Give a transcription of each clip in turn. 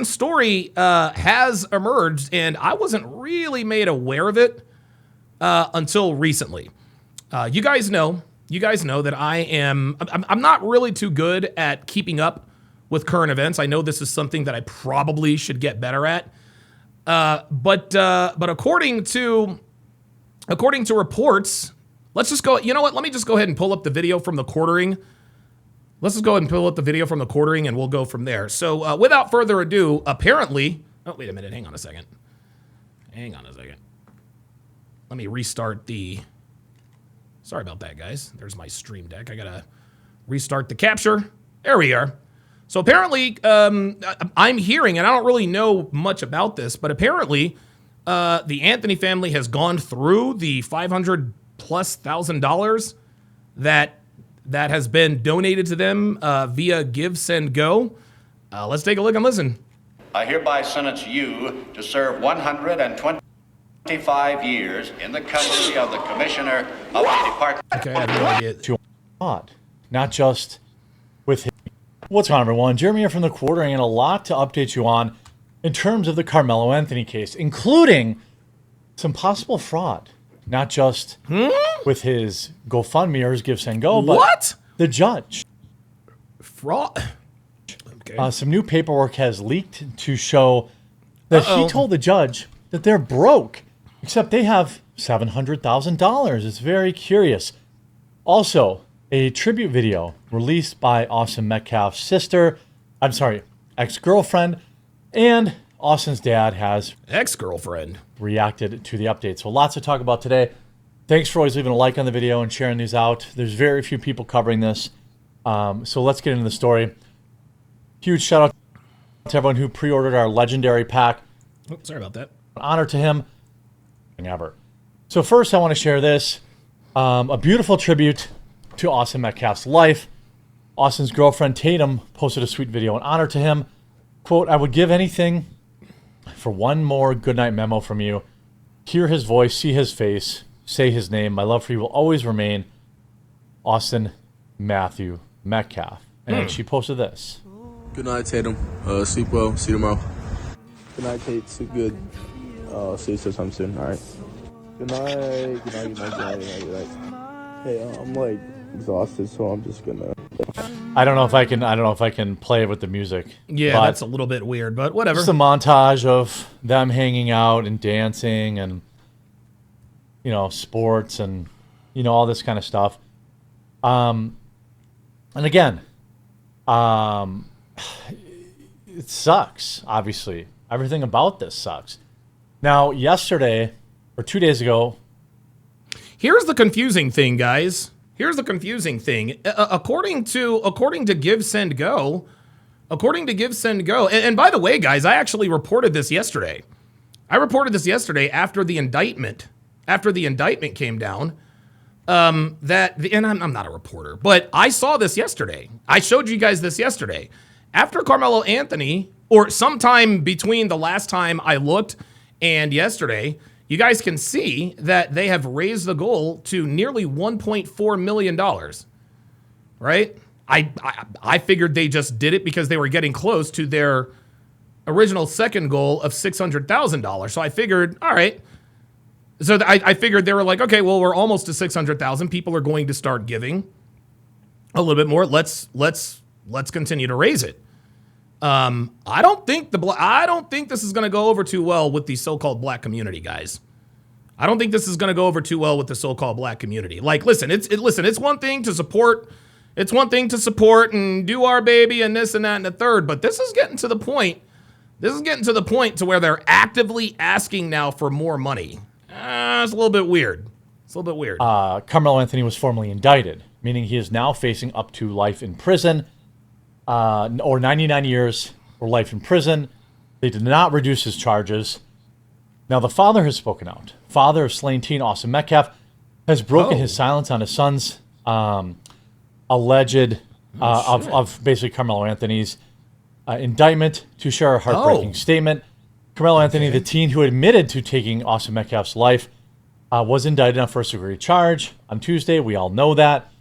story has emerged, and I wasn't really made aware of it until recently. You guys know that I'm not really too good at keeping up with current events. I know this is something that I probably should get better at. But according to reports, let's just go. You know what? Let me just go ahead and pull up the video from the quartering. Let's just go ahead and pull up the video from the quartering, and we'll go from there. So, without further ado, apparently, oh wait a minute, hang on a second. Let me restart the. Sorry about that, guys. There's my stream deck. I gotta restart the capture. There we are. So apparently, I'm hearing, and I don't really know much about this, but apparently, the Anthony family has gone through the $500,000+ that has been donated to them via GiveSano. Let's take a look and listen. I hereby sentence you to serve 125 years in the custody of the Commissioner of the Department. Okay, I have no idea. Not just with him. What's going on, everyone? Jeremy here from the quartering, and a lot to update you on in terms of the Karmelo Anthony case, including some possible fraud. Not just with his GoFundMe or his GiveSano, but the judge. Fraud? Okay. Some new paperwork has leaked to show that he told the judge that they're broke, except they have $700,000. It's very curious. Also, a tribute video released by Austin Metcalf's sister, ex-girlfriend, and Austin's dad has reacted to the update. So lots to talk about today. Thanks for always leaving a like on the video and sharing these out. There's very few people covering this. So let's get into the story. Huge shout out to everyone who pre-ordered our legendary pack. Oh, sorry about that. Honor to him. Ever. So first I want to share this. A beautiful tribute to Austin Metcalf's life. Austin's girlfriend Tatum posted a sweet video in honor to him. Quote, "I would give anything for one more goodnight memo from you. Hear his voice, see his face, say his name. My love for you will always remain. Austin Matthew Metcalf." And she posted this. Good night, Tatum. Sleep well. See you tomorrow. Good night, Tate. Sleep good. See you sometime soon. All right. Good night. Good night. Hey, I'm like exhausted, so I'm just gonna. I don't know if I can play it with the music. Yeah, that's a little bit weird, but whatever. Just a montage of them hanging out and dancing and, sports and, all this kind of stuff. And again, it sucks, obviously. Everything about this sucks. Now, yesterday, or 2 days ago... Here's the confusing thing, guys. Here's the confusing thing. According to GiveSano, and by the way, guys, I actually reported this yesterday. I reported this yesterday after the indictment came down. And I'm not a reporter, but I saw this yesterday. I showed you guys this yesterday. After Karmelo Anthony, or sometime between the last time I looked and yesterday, you guys can see that they have raised the goal to nearly $1.4 million, right? I figured they just did it because they were getting close to their original second goal of $600,000. So I figured, all right. So I figured they were like, okay, well, we're almost to 600,000. People are going to start giving a little bit more. Let's continue to raise it. I don't think this is going to go over too well with the so-called black community, guys. I don't think this is going to go over too well with the so-called black community. Like, listen, it's one thing to support. It's one thing to support and do our baby and this and that and the third. But this is getting to the point. To where they're actively asking now for more money. It's a little bit weird. Karmelo Anthony was formally indicted, meaning he is now facing up to life in prison. Or 99 years or life in prison. They did not reduce his charges. Now, the father has spoken out. Father of slain teen Austin Metcalf has broken his silence on his son's alleged, of basically Karmelo Anthony's indictment to share a heartbreaking statement. Karmelo Anthony, the teen who admitted to taking Austin Metcalf's life, was indicted on first-degree charge on Tuesday. We all know that.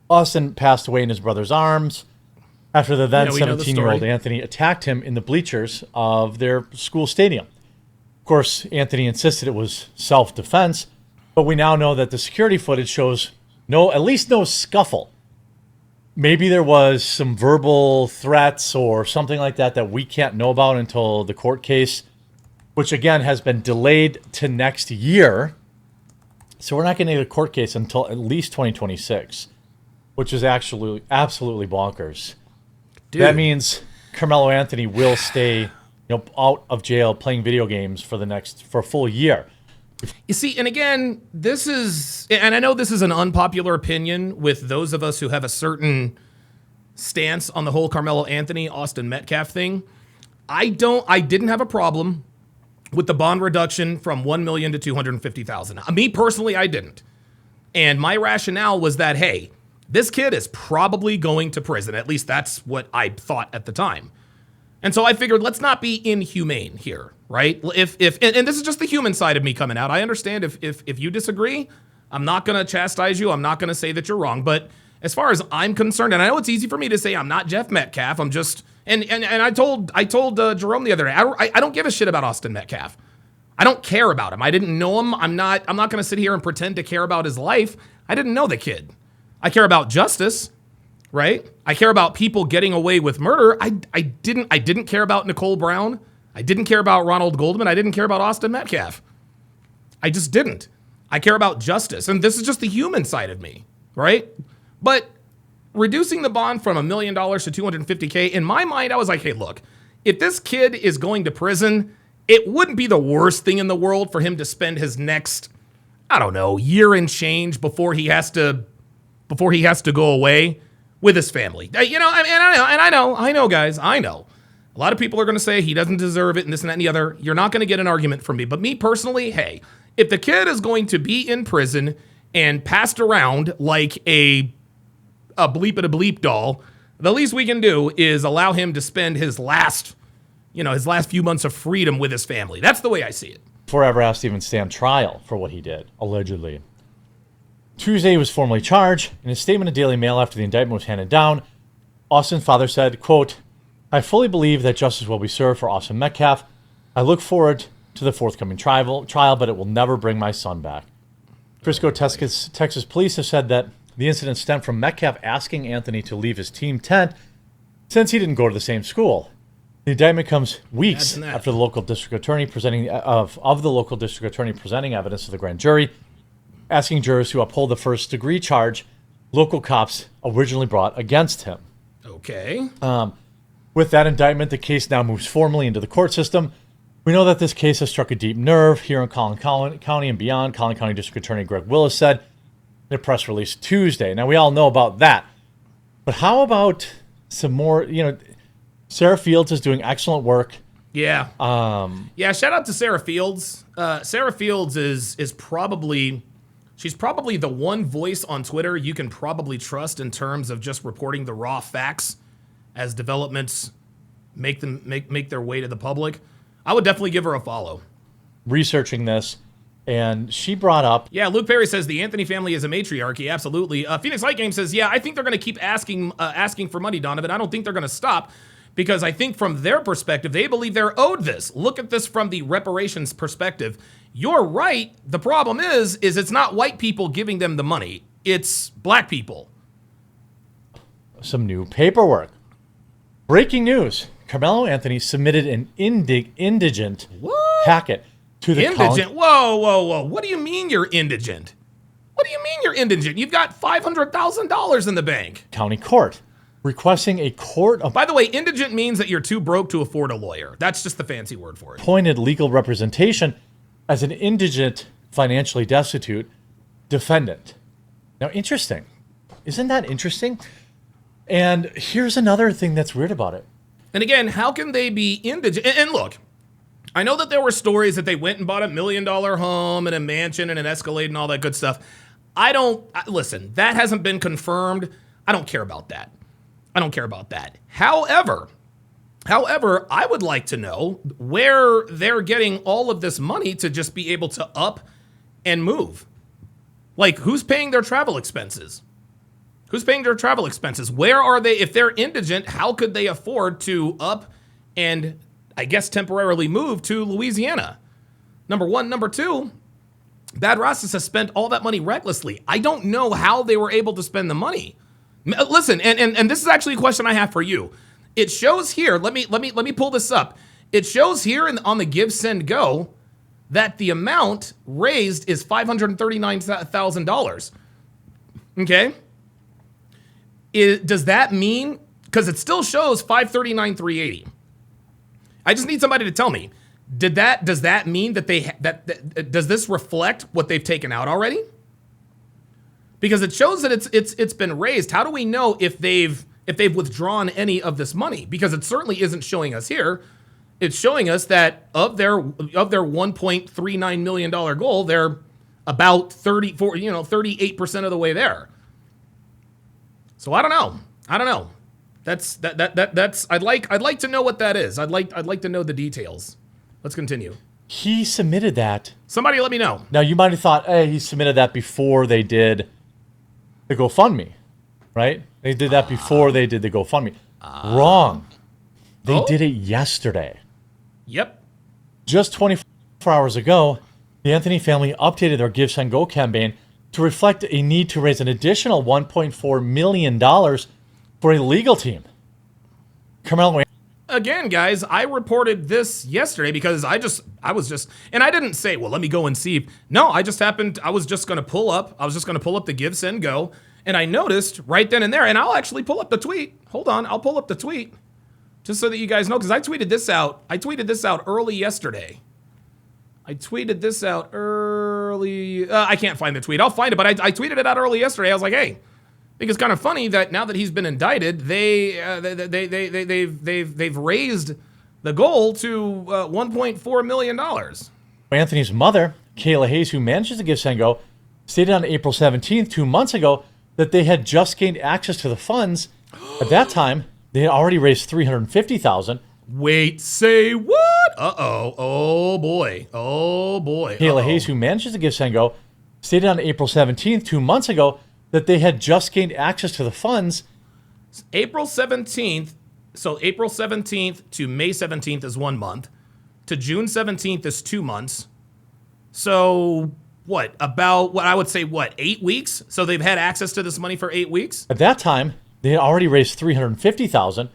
Austin passed away in his brother's arms. after the then we know the 17-year-old story. Anthony attacked him in the bleachers of their school stadium. Of course, Anthony insisted it was self-defense, but we now know that the security footage shows at least no scuffle. Maybe there was some verbal threats or something like that we can't know about until the court case, which again has been delayed to next year. So we're not going to get a court case until at least 2026, which is actually absolutely bonkers. Dude. That means Karmelo Anthony will stay, out of jail playing video games for a full year. You see, and again, and I know this is an unpopular opinion with those of us who have a certain stance on the whole Karmelo Anthony, Austin Metcalf thing. I didn't have a problem with the bond reduction from $1 million to $250,000. Me personally, I didn't. And my rationale was that, hey, this kid is probably going to prison. At least that's what I thought at the time. And so I figured, let's not be inhumane here, right? If and this is just the human side of me coming out. I understand if you disagree, I'm not going to chastise you. I'm not going to say that you're wrong. But as far as I'm concerned, and I know it's easy for me to say I'm not Jeff Metcalf. I'm just and I told Jerome the other day, I don't give a shit about Austin Metcalf. I don't care about him. I didn't know him. I'm not going to sit here and pretend to care about his life. I didn't know the kid. I care about justice. Right? I care about people getting away with murder. I didn't care about Nicole Brown. I didn't care about Ronald Goldman. I didn't care about Austin Metcalf. I just didn't. I care about justice. And this is just the human side of me, right? But reducing the bond from $1 million to $250K, in my mind, I was like, hey, look, if this kid is going to prison, it wouldn't be the worst thing in the world for him to spend his next, year and change before he has to go away with his family. I know, guys, I know. A lot of people are going to say he doesn't deserve it and this and that and the other. You're not going to get an argument from me. But me personally, hey, if the kid is going to be in prison and passed around like a bleep at a bleep doll, the least we can do is allow him to spend his last few months of freedom with his family. That's the way I see it. Before ever asked to even stand trial for what he did, allegedly. Tuesday, he was formally charged. In a statement to Daily Mail after the indictment was handed down, Austin's father said, quote, I fully believe that justice will be served for Austin Metcalf. I look forward to the forthcoming trial, but it will never bring my son back. Frisco, Texas police have said that the incident stemmed from Metcalf asking Anthony to leave his team tent since he didn't go to the same school. The indictment comes weeks after the local district attorney presenting evidence to the grand jury, asking jurors to uphold the first-degree charge local cops originally brought against him. Okay. With that indictment, the case now moves formally into the court system. We know that this case has struck a deep nerve here in Collin County and beyond. Collin County District Attorney Greg Willis said in a press release Tuesday. Now, we all know about that. But how about some more, Sarah Fields is doing excellent work. Yeah. Shout out to Sarah Fields. Sarah Fields is probably... She's probably the one voice on Twitter you can probably trust in terms of just reporting the raw facts as developments make their way to the public. I would definitely give her a follow. Researching this, and she brought up... Yeah, Luke Perry says the Anthony family is a matriarchy. Absolutely. Phoenix Light Game says, I think they're going to keep asking for money, Donovan. I don't think they're going to stop because I think from their perspective, they believe they're owed this. Look at this from the reparations perspective. You're right. The problem is it's not white people giving them the money. It's black people. Some new paperwork. Breaking news. Karmelo Anthony submitted an indigent packet to the indigent? Whoa. What do you mean you're indigent? What do you mean you're indigent? You've got $500,000 in the bank. County court requesting a court By the way, indigent means that you're too broke to afford a lawyer. That's just the fancy word for it. Appointed legal representation as an indigent, financially destitute defendant. Now, interesting. Isn't that interesting? And here's another thing that's weird about it. And again, how can they be indigent? And look, I know that there were stories that they went and bought $1 million home and a mansion and an Escalade and all that good stuff. Listen, that hasn't been confirmed. I don't care about that. However, I would like to know where they're getting all of this money to just be able to up and move. Like, who's paying their travel expenses? Who's paying their travel expenses? Where are they? If they're indigent, how could they afford to up and, I guess, temporarily move to Louisiana? Number one. Number two, Bad Rastas has spent all that money recklessly. I don't know how they were able to spend the money. Listen, and this is actually a question I have for you. It shows here, let me pull this up. It shows here on the Give, Send, Go that the amount raised is $539,000. Okay? Does that mean, because it still shows 539,380. I just need somebody to tell me, does that mean that does this reflect what they've taken out already? Because it shows that it's been raised. How do we know if they've withdrawn any of this money? Because it certainly isn't showing us here. It's showing us that of their $1.39 million goal, they're about 38% of the way there. So I don't know. That's I'd like to know what that is. I'd like to know the details. Let's continue. He submitted that. Somebody let me know. Now, you might have thought, hey, he submitted that before they did the GoFundMe, right? They did that before they did the GoFundMe. Wrong. They did it yesterday. Yep. Just 24 hours ago, the Anthony family updated their Give, Send, Go campaign to reflect a need to raise an additional $1.4 million for a legal team. Karmelo. Again, guys, I reported this yesterday because I was just, and I didn't say, well, let me go and see. No, I was just going to pull up the Give, Send, Go, and I noticed right then and there, and I'll actually pull up the tweet. Hold on, I'll pull up the tweet just so that you guys know, because I tweeted this out early yesterday. I can't find the tweet. I'll find it, but I tweeted it out early yesterday. I was like, hey, I think it's kind of funny that now that he's been indicted, they've raised the goal to $1.4 million. Anthony's mother, Kayla Hayes, who manages the Give, Send, Go, stated on April 17th, 2 months ago, that they had just gained access to the funds. At that time, they had already raised $350,000. Wait, say what? Uh-oh. Oh, boy. Kayla Hayes, who manages the Give, Send, Go, stated on April 17th, 2 months ago, that they had just gained access to the funds. April 17th, so April 17th to May 17th is 1 month. To June 17th is 2 months. So I would say 8 weeks? So they've had access to this money for 8 weeks? At that time, they had already raised $350,000.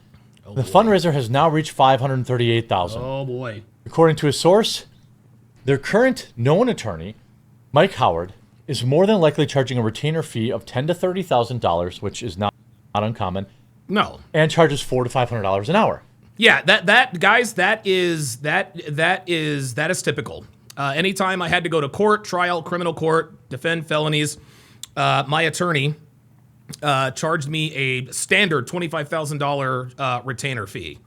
The fundraiser has now reached $538,000. Oh, boy. According to a source, their current known attorney, Mike Howard, is more than likely charging a retainer fee of $10,000 to $30,000, which is not uncommon. No. And charges $400 to $500 an hour. Yeah, that is typical. Anytime I had to go to court, trial, criminal court, defend felonies, my attorney charged me a standard $25,000 retainer fee.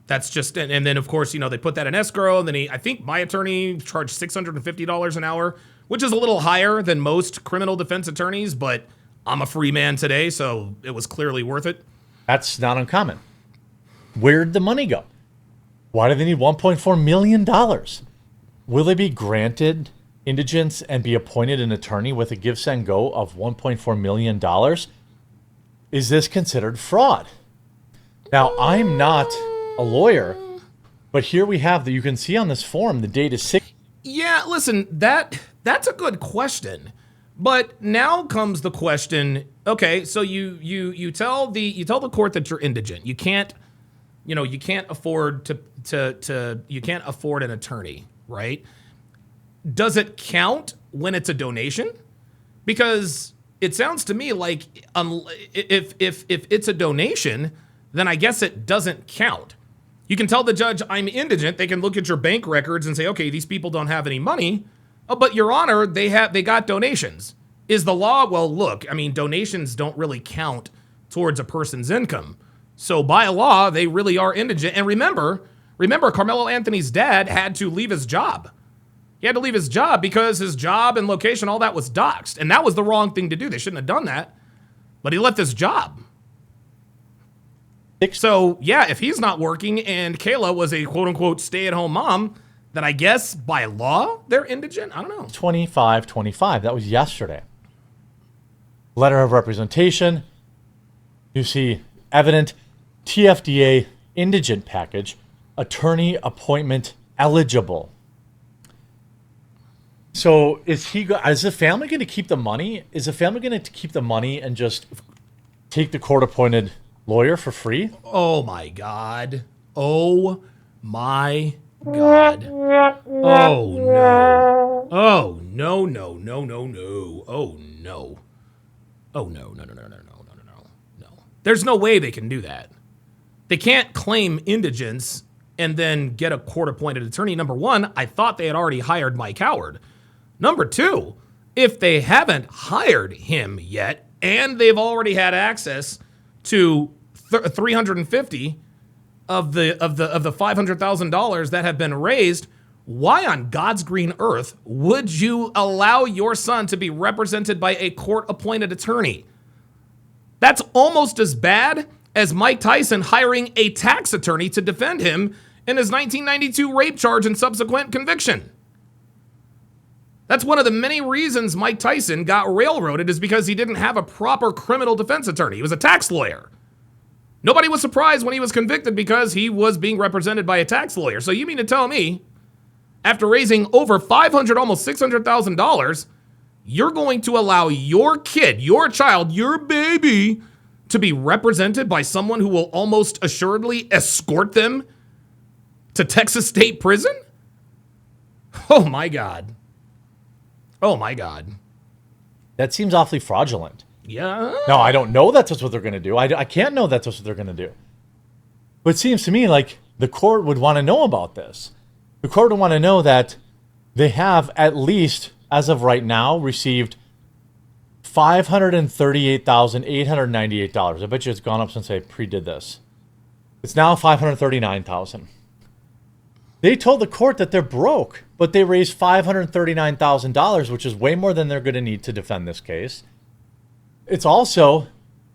That's just, and then of course, they put that in escrow, and then I think my attorney charged $650 an hour, which is a little higher than most criminal defense attorneys, but I'm a free man today, so it was clearly worth it. That's not uncommon. Where'd the money go? Why do they need $1.4 million? Will they be granted indigence and be appointed an attorney with a Give, Send, Go of $1.4 million? Is this considered fraud? Now, I'm not a lawyer, but here we have that you can see on this form the date is 6. Yeah, listen, that's a good question. But now comes the question, okay, so you tell the court that you're indigent. You can't afford you can't afford an attorney, right? Does it count when it's a donation? Because it sounds to me like if it's a donation, then I guess it doesn't count. You can tell the judge, I'm indigent. They can look at your bank records and say, okay, these people don't have any money. Oh, but Your Honor, they got donations. Is the law? Well, look, I mean, donations don't really count towards a person's income. So by law, they really are indigent. And remember, Carmelo Anthony's dad had to leave his job. He had to leave his job because his job and location, all that was doxxed. And that was the wrong thing to do. They shouldn't have done that. But he left his job. So, yeah, if he's not working and Kayla was a quote-unquote stay-at-home mom, then I guess by law they're indigent? I don't know. 25/25. That was yesterday. Letter of representation. You see evident TFDA indigent package, attorney appointment eligible. So is the family going to keep the money? Is the family going to keep the money and just take the court-appointed lawyer for free? Oh my God. Oh my God. Oh no. Oh no, no, no, no, no. Oh no. Oh no, no, no, no, no, no, no, no, no. There's no way they can do that. They can't claim indigence and then get a court-appointed attorney. Number one, I thought they had already hired Mike Howard. Number two, if they haven't hired him yet and they've already had access to 350 of the $500,000 that have been raised, why on God's green earth would you allow your son to be represented by a court-appointed attorney? That's almost as bad as Mike Tyson hiring a tax attorney to defend him in his 1992 rape charge and subsequent conviction. That's one of the many reasons Mike Tyson got railroaded, is because he didn't have a proper criminal defense attorney. He was a tax lawyer. Nobody was surprised when he was convicted because he was being represented by a tax lawyer. So you mean to tell me, after raising over $500,000, almost $600,000, you're going to allow your kid, your child, your baby to be represented by someone who will almost assuredly escort them to Texas State Prison? Oh my God. Oh my God. That seems awfully fraudulent. Yeah. No, I don't know that's what they're going to do. I can't know that's what they're going to do. But it seems to me like the court would want to know about this. The court would want to know that they have at least, as of right now, received $538,898. I bet you it's gone up since I pre-did this. It's now $539,000. They told the court that they're broke, but they raised $539,000, which is way more than they're going to need to defend this case. It's also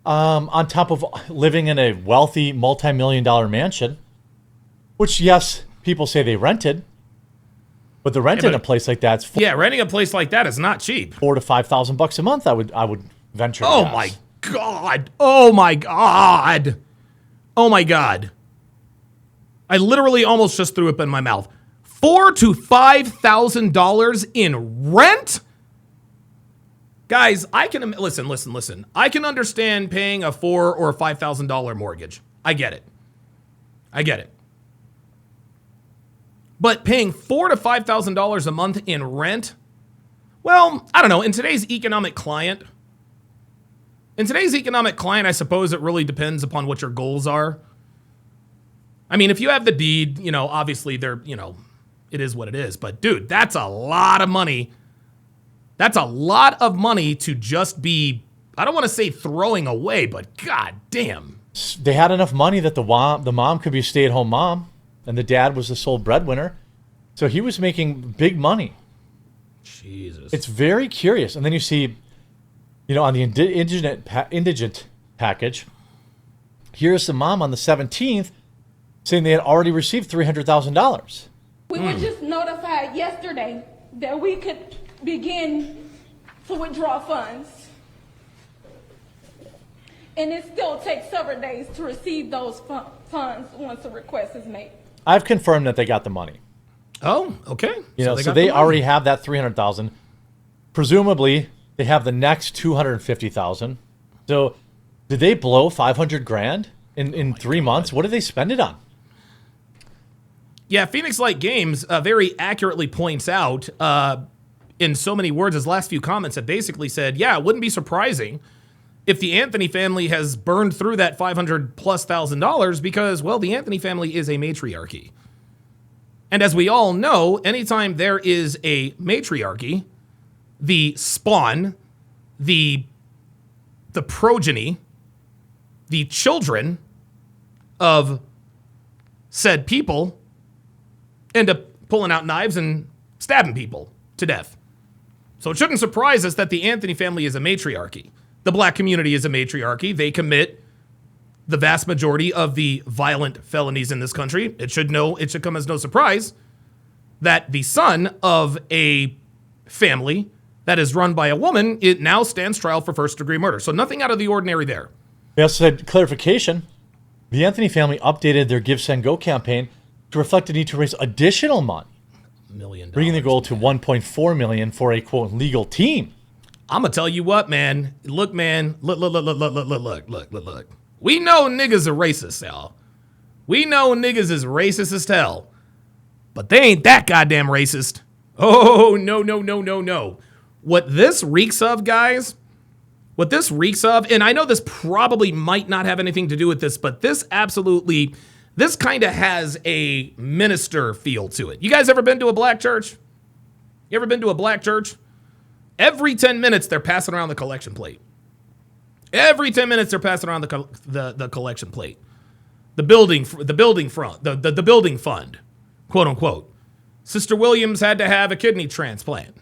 on top of living in a wealthy, multi-million-dollar mansion, which, yes, people say they rented, but the rent in a place like that's renting a place like that is not cheap. $4,000 to $5,000 a month. I would venture. Oh my God! Oh my God! Oh my God! I literally almost just threw up in my mouth. $4,000 to $5,000 in rent? Guys, I can listen. I can understand paying a $4,000 or $5,000 mortgage. I get it. But paying $4,000 to $5,000 a month in rent? Well, I don't know. In today's economic climate, I suppose it really depends upon what your goals are. I mean, if you have the deed, obviously it is what it is. But dude, that's a lot of money. That's a lot of money to just be, I don't want to say throwing away, but god damn. They had enough money that the mom could be a stay-at-home mom, and the dad was the sole breadwinner. So he was making big money. Jesus. It's very curious. And then you see, on the indigent package, here's the mom on the 17th saying they had already received $300,000. We were just notified yesterday that we could begin to withdraw funds. And it still takes several days to receive those funds once a request is made. I've confirmed that they got the money. Oh, okay. So they already have that $300,000. Presumably, they have the next $250,000. So, did they blow $500,000 in 3 months? What did they spend it on? Yeah, Phoenix Light Games very accurately points out in so many words his last few comments that basically said, yeah, it wouldn't be surprising if the Anthony family has burned through that $500,000+ because, well, the Anthony family is a matriarchy. And as we all know, anytime there is a matriarchy, the spawn, the progeny, the children of said people end up pulling out knives and stabbing people to death. So it shouldn't surprise us that the Anthony family is a matriarchy. The black community is a matriarchy. They commit the vast majority of the violent felonies in this country. It should come as no surprise that the son of a family that is run by a woman, it now stands trial for first-degree murder. So nothing out of the ordinary there. They also said, clarification, the Anthony family updated their Give, Send, Go campaign to reflect the need to raise additional money, $1 million. bringing the goal to $1.4 million for a, quote, legal team. I'm going to tell you what, man. Look, man. Look. We know niggas are racist, y'all. We know niggas is racist as hell. But they ain't that goddamn racist. Oh, no. What this reeks of, guys, what this reeks of, and I know this probably might not have anything to do with this, but this kind of has a minister feel to it. You guys ever been to a black church? You ever been to a black church? Every 10 minutes, they're passing around the collection plate. Every 10 minutes, they're passing around the collection plate. The building fund, quote unquote. Sister Williams had to have a kidney transplant.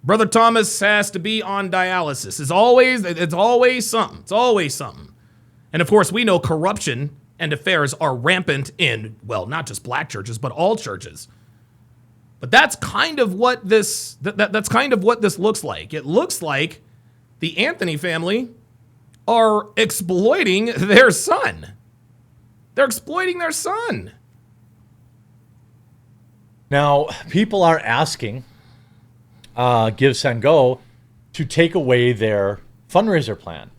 Brother Thomas has to be on dialysis. It's always something. It's always something. And of course, we know corruption and affairs are rampant in, well, not just black churches, but all churches. But that's kind of what this looks like. It looks like the Anthony family are exploiting their son. They're exploiting their son. Now, people are asking Give, Send, Go to take away their fundraiser plan.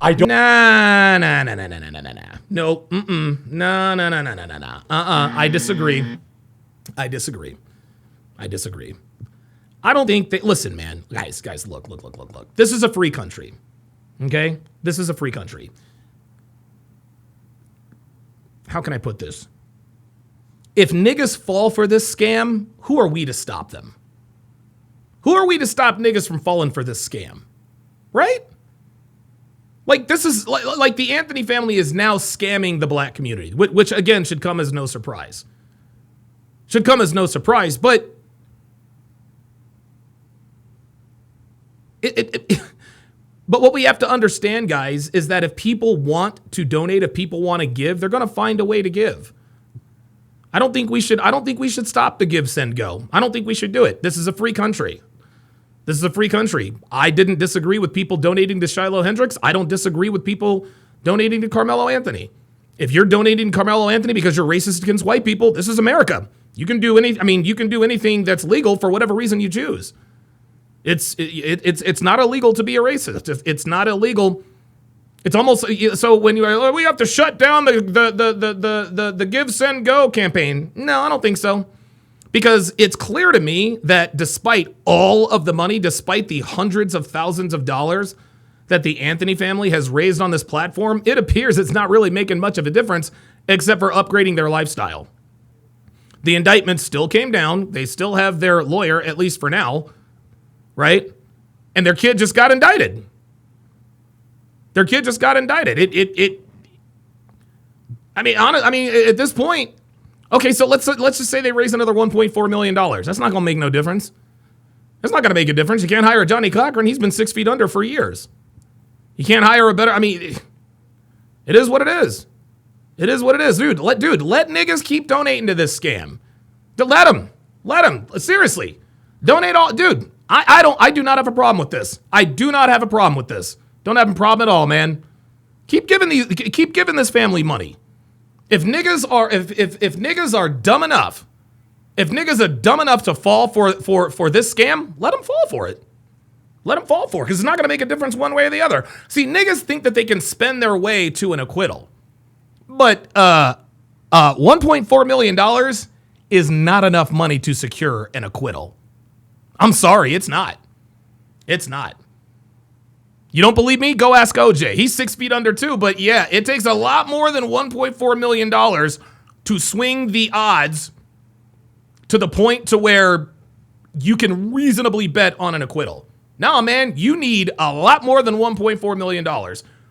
I don't. Nah. No. No. I disagree. I don't think that. Listen, man, guys. Look. This is a free country. Okay, this is a free country. How can I put this? If niggas fall for this scam, who are we to stop them? Who are we to stop niggas from falling for this scam? Right? Like, this is like the Anthony family is now scamming the black community, which again should come as no surprise. But but what we have to understand, guys, is that if people want to donate, if people want to give, they're going to find a way to give. I don't think we should stop the Give, Send, Go. I don't think we should do it. This is a free country. I didn't disagree with people donating to Shiloh Hendricks. I don't disagree with people donating to Karmelo Anthony. If you're donating to Karmelo Anthony because you're racist against white people, this is America. You can do anything that's legal for whatever reason you choose. It's not illegal to be a racist. It's not illegal. It's almost so when we have to shut down the Give, Send, Go campaign. No, I don't think so. Because it's clear to me that despite all of the money, despite the hundreds of thousands of dollars that the Anthony family has raised on this platform, it appears it's not really making much of a difference except for upgrading their lifestyle. The indictment still came down. They still have their lawyer, at least for now, right? And their kid just got indicted. At this point, okay, so let's just say they raise another $1.4 million. That's not going to make no difference. That's not going to make a difference. You can't hire Johnny Cochran. He's been 6 feet under for years. You can't hire a better, it is what it is. It is what it is. Dude, let niggas keep donating to this scam. Let them. Seriously. Donate all. Dude, I do not have a problem with this. Don't have a problem at all, man. Keep giving this family money. If niggas are dumb enough, to fall for this scam, let them fall for it. Because it's not going to make a difference one way or the other. See, niggas think that they can spend their way to an acquittal. But $1.4 million is not enough money to secure an acquittal. I'm sorry, it's not. You don't believe me? Go ask OJ. He's 6 feet under too, but yeah, it takes a lot more than $1.4 million to swing the odds to the point to where you can reasonably bet on an acquittal. Now, man, you need a lot more than $1.4 million,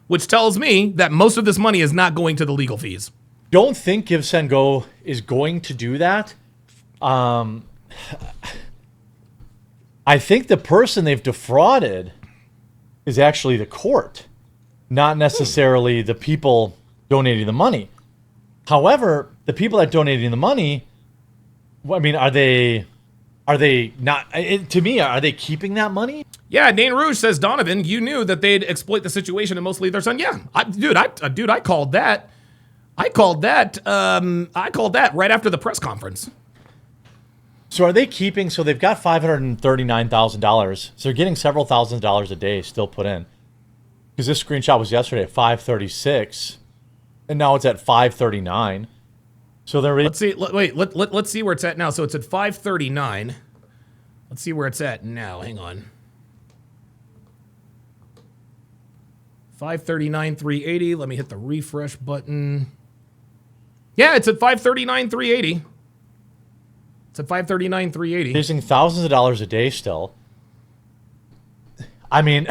which tells me that most of this money is not going to the legal fees. Don't think Give, Send, Go is going to do that. I think the person they've defrauded is actually the court, not necessarily the people donating the money. However, the people that donating the money, are they Are they not? To me, are they keeping that money? Yeah, Dane Rouge says, Donovan, you knew that they'd exploit the situation and mostly their son. Yeah, I called that. I called that right after the press conference. So are they keeping? So they've got $539,000. So they're getting several $1,000s a day still put in. Because this screenshot was yesterday at 536, and now it's at 539. So they're let's see. Let's see where it's at now. So it's at 539. Let's see where it's at now. Hang on. 539,380. Let me hit the refresh button. Yeah, it's at 539,380. It's at 539,380. Using thousands of dollars a day still. I mean,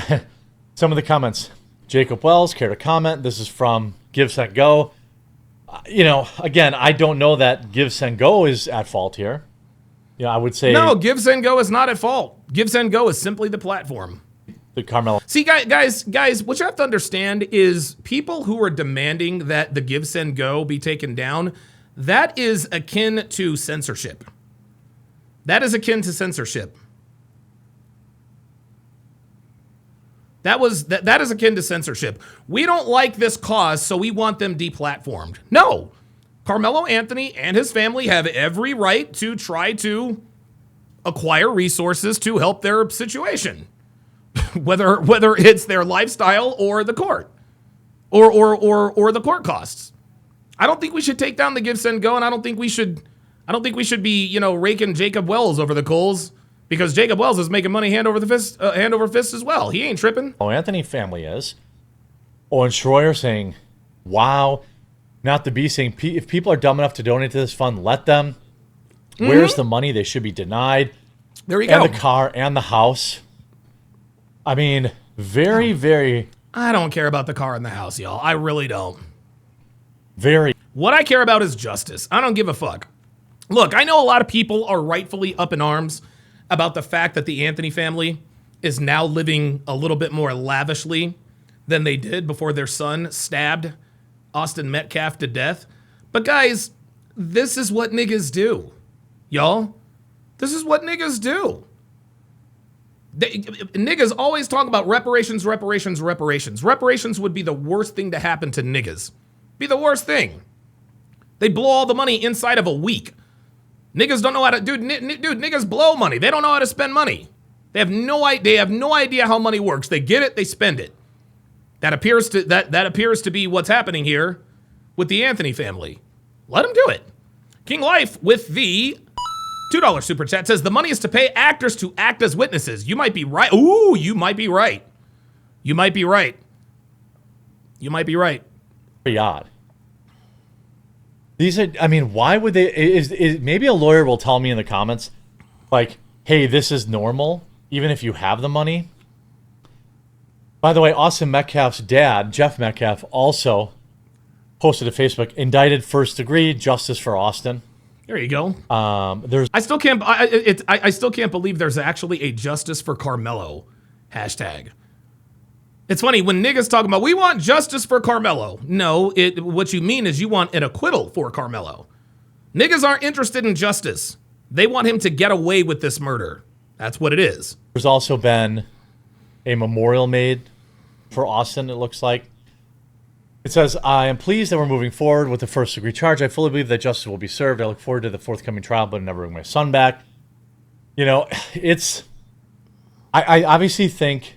some of the comments. Jacob Wells, care to comment? This is from GiveSano. Again, I don't know that GiveSano is at fault here. I would say no. GiveSano is not at fault. GiveSano is simply the platform. The Karmelo. See, guys, what you have to understand is people who are demanding that the GiveSano be taken down, that is akin to censorship. That is akin to censorship. That is akin to censorship. We don't like this cause, so we want them deplatformed. No. Carmelo Anthony and his family have every right to try to acquire resources to help their situation. whether it's their lifestyle or the court. Or the court costs. I don't think we should take down the GiveSano, and I don't think we should be, raking Jacob Wells over the coals. Because Jacob Wells is making money hand over fist as well. He ain't tripping. Oh, Anthony family is. Oh, and Schroyer saying, wow. Not the B saying, if people are dumb enough to donate to this fund, let them. Mm-hmm. Where's the money? They should be denied. There you go. And the car and the house. I mean, very, very. I don't care about the car and the house, y'all. I really don't. Very. What I care about is justice. I don't give a fuck. Look, I know a lot of people are rightfully up in arms about the fact that the Anthony family is now living a little bit more lavishly than they did before their son stabbed Austin Metcalf to death. But guys, this is what niggas do. Y'all, this is what niggas do. Niggas always talk about reparations. Reparations would be the worst thing to happen to niggas. Be the worst thing. They blow all the money inside of a week. Niggas don't know how to, dude, niggas blow money. They don't know how to spend money. They have no idea how money works. They get it, they spend it. That appears to be what's happening here with the Anthony family. Let them do it. King Life with the $2 super chat says the money is to pay actors to act as witnesses. You might be right. Ooh, you might be right. You might be right. Very odd. These are, I mean, why would they, is maybe a lawyer will tell me in the comments, like, hey, this is normal, even if you have the money. By the way, Austin Metcalf's dad, Jeff Metcalf, also posted to Facebook, indicted first degree, justice for Austin. There you go. There's I still can't believe there's actually a justice for Karmelo hashtag. It's funny when niggas talk about we want justice for Karmelo. No, what you mean is you want an acquittal for Karmelo. Niggas aren't interested in justice. They want him to get away with this murder. That's what it is. There's also been a memorial made for Austin, it looks like. It says, I am pleased that we're moving forward with the first degree charge. I fully believe that justice will be served. I look forward to the forthcoming trial, but never bring my son back. I obviously think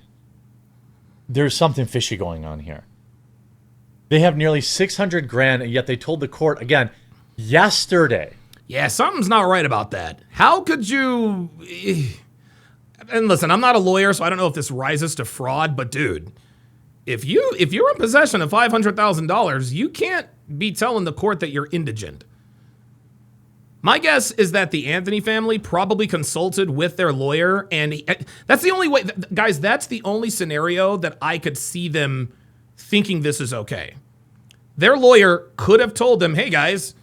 there's something fishy going on here. They have nearly $600,000, and yet they told the court again yesterday. Yeah, something's not right about that. How could you? And listen, I'm not a lawyer, so I don't know if this rises to fraud. But dude, if you're in possession of $500,000, you can't be telling the court that you're indigent. My guess is that the Anthony family probably consulted with their lawyer, and that's the only way, guys, that's the only scenario that I could see them thinking this is okay. Their lawyer could have told them, hey guys,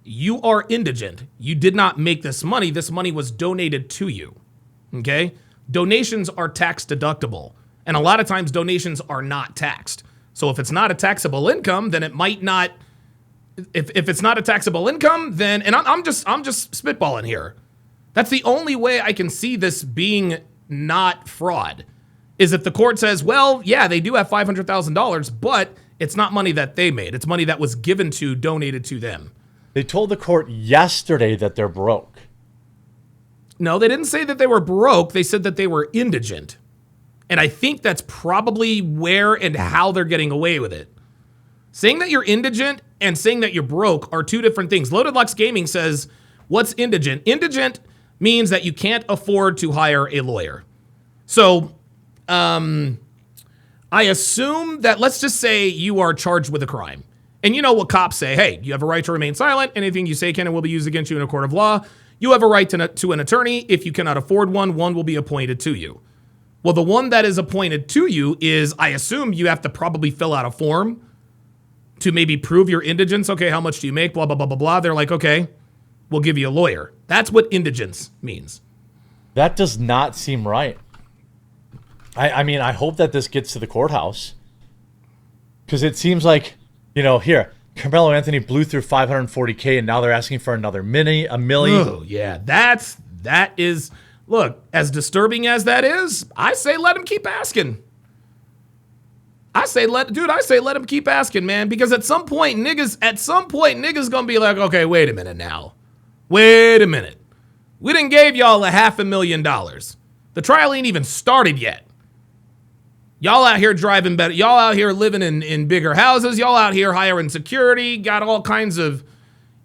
you are indigent. You did not make this money. This money was donated to you, okay? Donations are tax deductible, and a lot of times donations are not taxed. So if it's not a taxable income, then it might not. If it's not a taxable income, then, and I'm just spitballing here. That's the only way I can see this being not fraud, is if the court says, well, yeah, they do have $500,000, but it's not money that they made. It's money that was donated to them. They told the court yesterday that they're broke. No, they didn't say that they were broke. They said that they were indigent. And I think that's probably where and how they're getting away with it. Saying that you're indigent and saying that you're broke are two different things. Loaded Lux Gaming says, what's indigent? Indigent means that you can't afford to hire a lawyer. So, I assume that, let's just say you are charged with a crime. And you know what cops say, hey, you have a right to remain silent. Anything you say can and will be used against you in a court of law. You have a right to an attorney. If you cannot afford one will be appointed to you. Well, the one that is appointed to you is, I assume you have to probably fill out a form to maybe prove your indigence. Okay, how much do you make? Blah, blah, blah, blah, blah. They're like, okay, we'll give you a lawyer. That's what indigence means. That does not seem right. I mean, I hope that this gets to the courthouse. Because it seems like, here, Karmelo Anthony blew through $540K and now they're asking for another $1 million. Oh, yeah, that is, look, as disturbing as that is, I say let him keep asking. I say let him keep asking, man, because at some point niggas gonna be like, okay, wait a minute now. Wait a minute. We done gave y'all $500,000. The trial ain't even started yet. Y'all out here driving better. Y'all out here living in bigger houses. Y'all out here hiring security. Got all kinds of,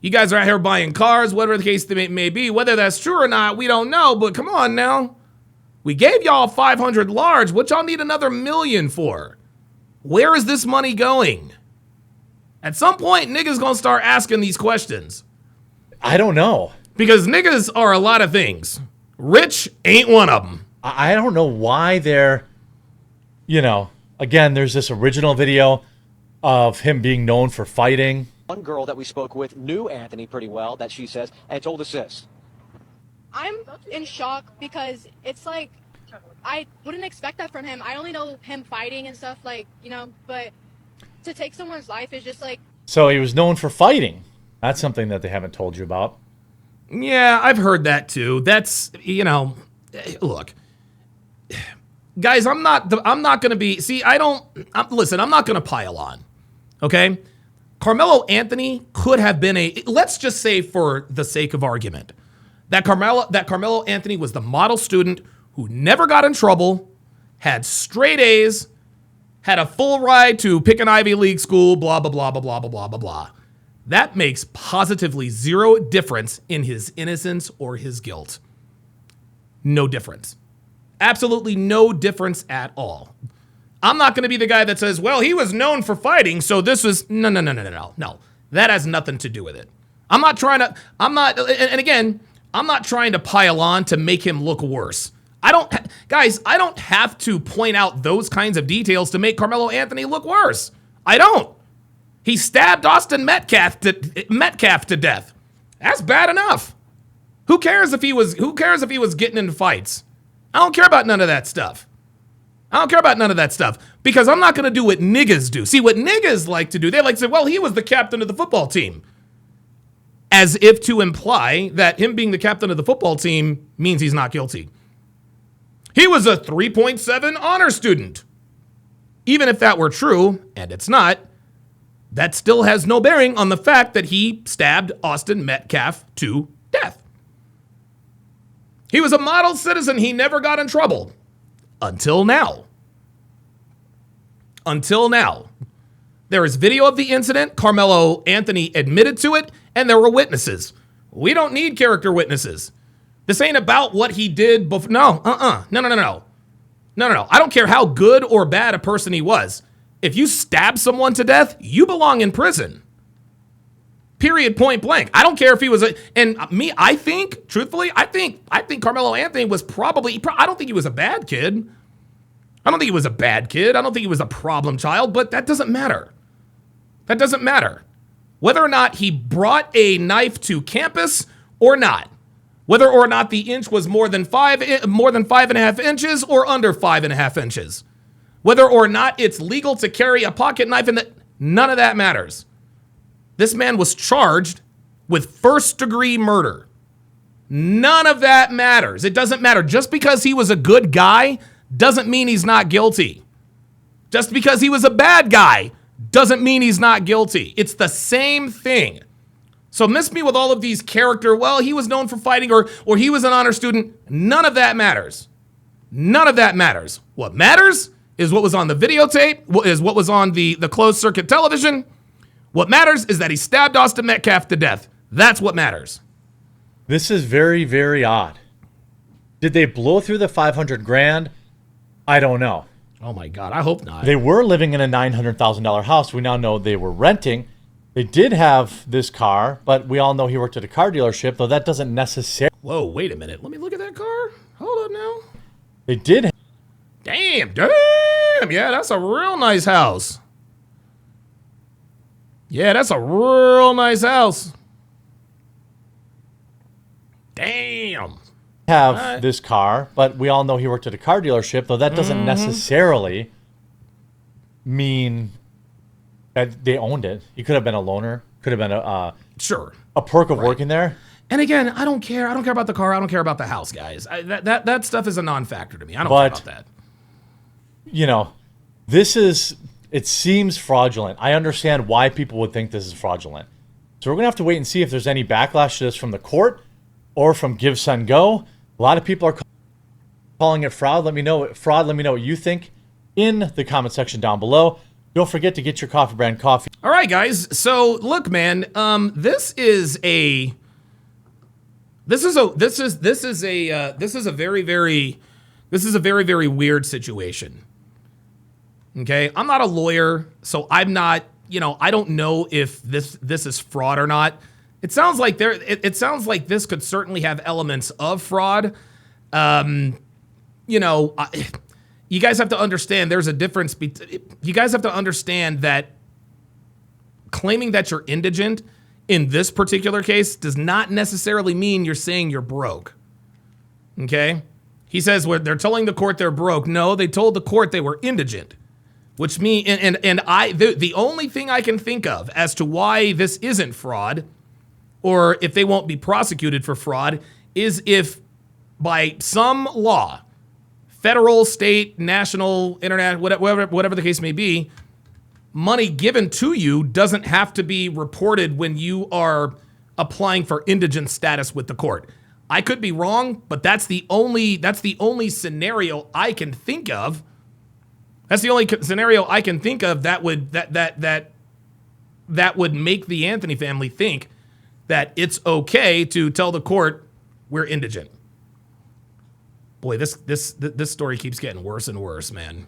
you guys are out here buying cars, whatever the case may be. Whether that's true or not, we don't know, but come on now. We gave y'all 500 large. What y'all need another $1 million for? Where is this money going? At some point, niggas gonna start asking these questions. I don't know. Because niggas are a lot of things. Rich ain't one of them. I don't know why they're, again, there's this original video of him being known for fighting. One girl that we spoke with knew Anthony pretty well, that she says, and told us this. I'm in shock because it's like, I wouldn't expect that from him. I only know him fighting and stuff, but to take someone's life is just like... So he was known for fighting. That's something that they haven't told you about. Yeah, I've heard that too. That's, look, guys, I'm not going to be, listen, I'm not going to pile on, okay? Karmelo Anthony could have been let's just say for the sake of argument, that Karmelo Anthony was the model student who never got in trouble, had straight A's, had a full ride to pick an Ivy League school, blah, blah, blah, blah, blah, blah, blah, blah, blah. That makes positively zero difference in his innocence or his guilt. No difference. Absolutely no difference at all. I'm not going to be the guy that says, well, he was known for fighting, so this was... No. That has nothing to do with it. I'm not trying to pile on to make him look worse. I don't have to point out those kinds of details to make Karmelo Anthony look worse. I don't. He stabbed Austin Metcalf to death. That's bad enough. Who cares if he was getting into fights? I don't care about none of that stuff. Because I'm not going to do what niggas do. See, what niggas like to do, they like to say, well, he was the captain of the football team. As if to imply that him being the captain of the football team means he's not guilty. He was a 3.7 honor student. Even if that were true, and it's not, that still has no bearing on the fact that he stabbed Austin Metcalf to death. He was a model citizen. He never got in trouble. Until now. There is video of the incident. Karmelo Anthony admitted to it, and there were witnesses. We don't need character witnesses. This ain't about what he did before. No. I don't care how good or bad a person he was. If you stab someone to death, you belong in prison. Period, point blank. I don't care if he was I think Karmelo Anthony was I don't think he was a bad kid. I don't think he was a problem child, but that doesn't matter. Whether or not he brought a knife to campus or not. Whether or not the inch was more than 5.5 inches or under 5.5 inches. Whether or not it's legal to carry a pocket knife none of that matters. This man was charged with first-degree murder. None of that matters. It doesn't matter. Just because he was a good guy doesn't mean he's not guilty. Just because he was a bad guy doesn't mean he's not guilty. It's the same thing. So miss me with all of these well, he was known for fighting or he was an honor student. None of that matters. None of that matters. What matters is what was on the videotape, is what was on the closed circuit television. What matters is that he stabbed Austin Metcalf to death. That's what matters. This is very, very odd. Did they blow through the $500,000? I don't know. Oh my God, I hope not. They were living in a $900,000 house. We now know they were renting. They did have this car, but we all know he worked at a car dealership, though that doesn't necessarily... Whoa, wait a minute. Let me look at that car. Hold up now. They did... Damn. Yeah, that's a real nice house. Yeah, that's a real nice house. Damn. Have this car, but we all know he worked at a car dealership, though that doesn't necessarily mean that they owned it. He could have been a loaner, could have been a perk of working there. And again, I don't care. I don't care about the car. I don't care about the house, guys. That stuff is a non-factor to me. I don't care about that. You know, it seems fraudulent. I understand why people would think this is fraudulent. So we're going to have to wait and see if there's any backlash to this from the court or from GiveSano. A lot of people are calling it fraud. Let me know what you think in the comment section down below. Don't forget to get your Coffee Brand coffee. All right, guys. So look, man, this is a very, very weird situation. Okay, I'm not a lawyer, so I'm not, I don't know if this is fraud or not. It sounds like this could certainly have elements of fraud. You guys have to understand there's a difference. You guys have to understand that claiming that you're indigent in this particular case does not necessarily mean you're saying you're broke. Okay? He says they're telling the court they're broke. No, they told the court they were indigent, which means, the only thing I can think of as to why this isn't fraud, or if they won't be prosecuted for fraud, is if by some law, federal, state, national, internet, whatever the case may be, money given to you doesn't have to be reported when you are applying for indigent status with the court. I could be wrong, but that's the only scenario I can think of. That's the only scenario I can think of that would make the Anthony family think that it's okay to tell the court we're indigent. Boy, this story keeps getting worse and worse, man.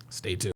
Stay tuned.